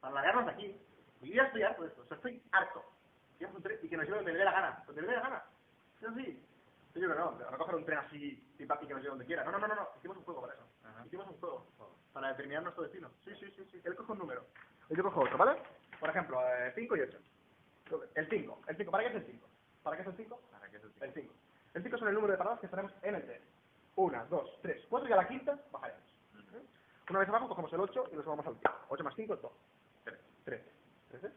para largarnos de aquí. Y yo ya estoy harto de esto, o sea, estoy harto. Y que nos lleve donde le dé la gana, donde le dé la gana. Eso sí. Yo creo que no, no coger un tren así, pipapi, que nos lleve donde quiera. No. Hicimos un juego para eso. Hicimos un juego para determinar nuestro destino. Sí. Él coge un número. Y yo cojo otro, ¿vale? Por ejemplo, 5 y 8. El 5. ¿Para qué es el 5? ¿Para qué es el 5? El 5. El 5 son el número de paradas que estaremos en el tren. 1, 2, 3, 4 y a la quinta bajaremos. Una vez abajo cogemos el 8 y lo sumamos al 10. 8 más 5 es 2. 13. Entonces,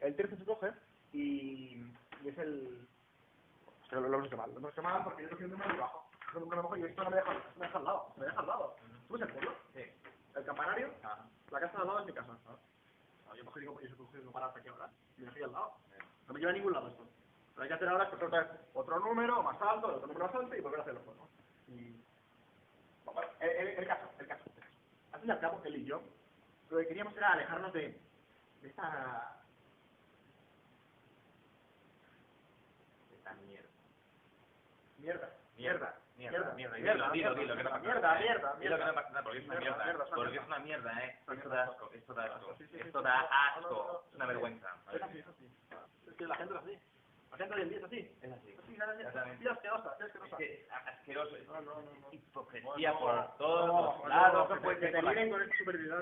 el 13 se coge y es el... Es que lo hemos hecho mal, porque yo cogí un número muy bajo. Un número bajo y esto no me deja al lado. ¿Tú ves el pueblo? Sí. El campanario, la casa de al lado es mi casa. Yo cogí y se cogió para hasta aquí ahora. Y me dejé al lado. No me lleva a ningún lado esto. Lo que hay que hacer ahora es coger otro número más alto, otro número más alto y volver a hacer los juegos. Y... Bueno, el caso. Al fin y al cabo, él y yo, lo que queríamos era alejarnos de esta mierda. Mierda, que no pasa nada, porque es una mierda. Porque es una mierda, Esto da asco. Esto da asco. Es una vergüenza. Es así. Es que la gente es así. La gente hoy en día es así. Es así. Es asquerosa. Es asqueroso. No. Hipocresía por todos los lados. Que te miren con esta superioridad.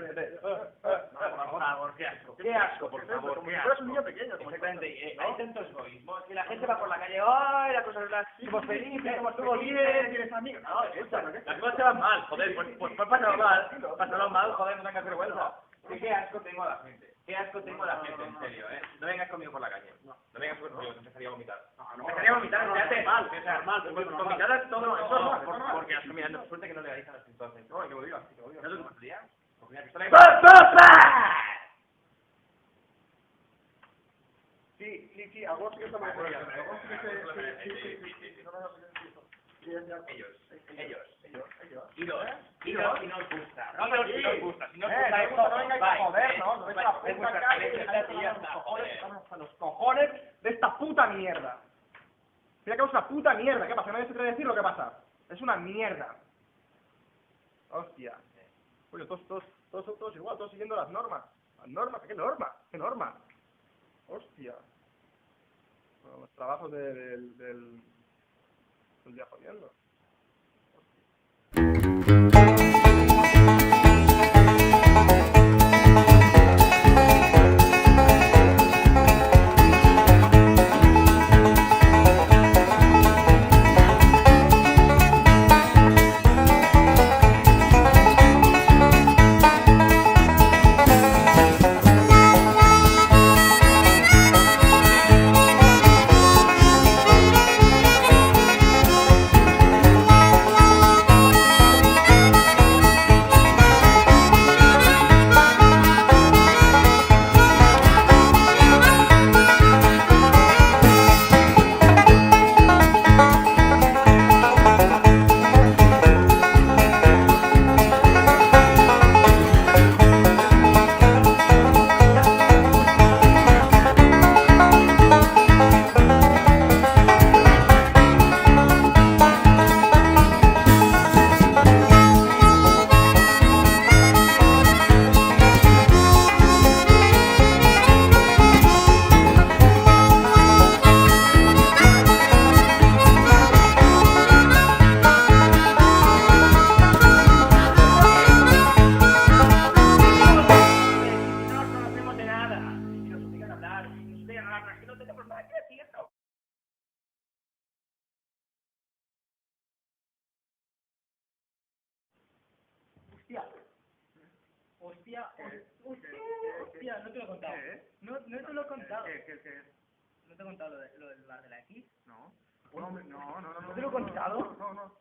Por favor, qué asco. Qué asco, por favor. Como si fueras un niño pequeño. Exactamente. Hay tanto egoísmo que la gente va por la calle. ¡Ay, la cosa es la... Somos felices, somos todos bien! Tienes amigos. No, las cosas se van mal, joder. Pues pásalo mal, joder, no tengas vergüenza. Qué asco tengo a la gente. Qué asco tengo a la gente, en serio, No vengas conmigo por la calle. No vengas conmigo, empezaría a vomitar. Empezaría a vomitar, fíjate. Vomitar todo eso, porque has comido. Suerte que no legalizan los entonces. No, que lo digas. ¿No te gustaría? Sí, algo sí que está mal. Ellos. Iros y nos gusta. Si nos gusta no venga a jodernos, hasta los cojones de esta puta mierda. Mira que es una puta mierda. ¿Qué pasa? ¿Nadie se quiere decir lo que pasa? Es una mierda. Hostia. Oye, todos igual, todos siguiendo las normas. ¿Las normas? ¿Qué norma? ¿Qué norma? Hostia. Bueno, los trabajos del día jodiendo. Hostia, no te lo he contado. No te lo he contado. ¿Qué? ¿No te he contado lo del bar de la X? No. No. ¿No te lo he contado? No.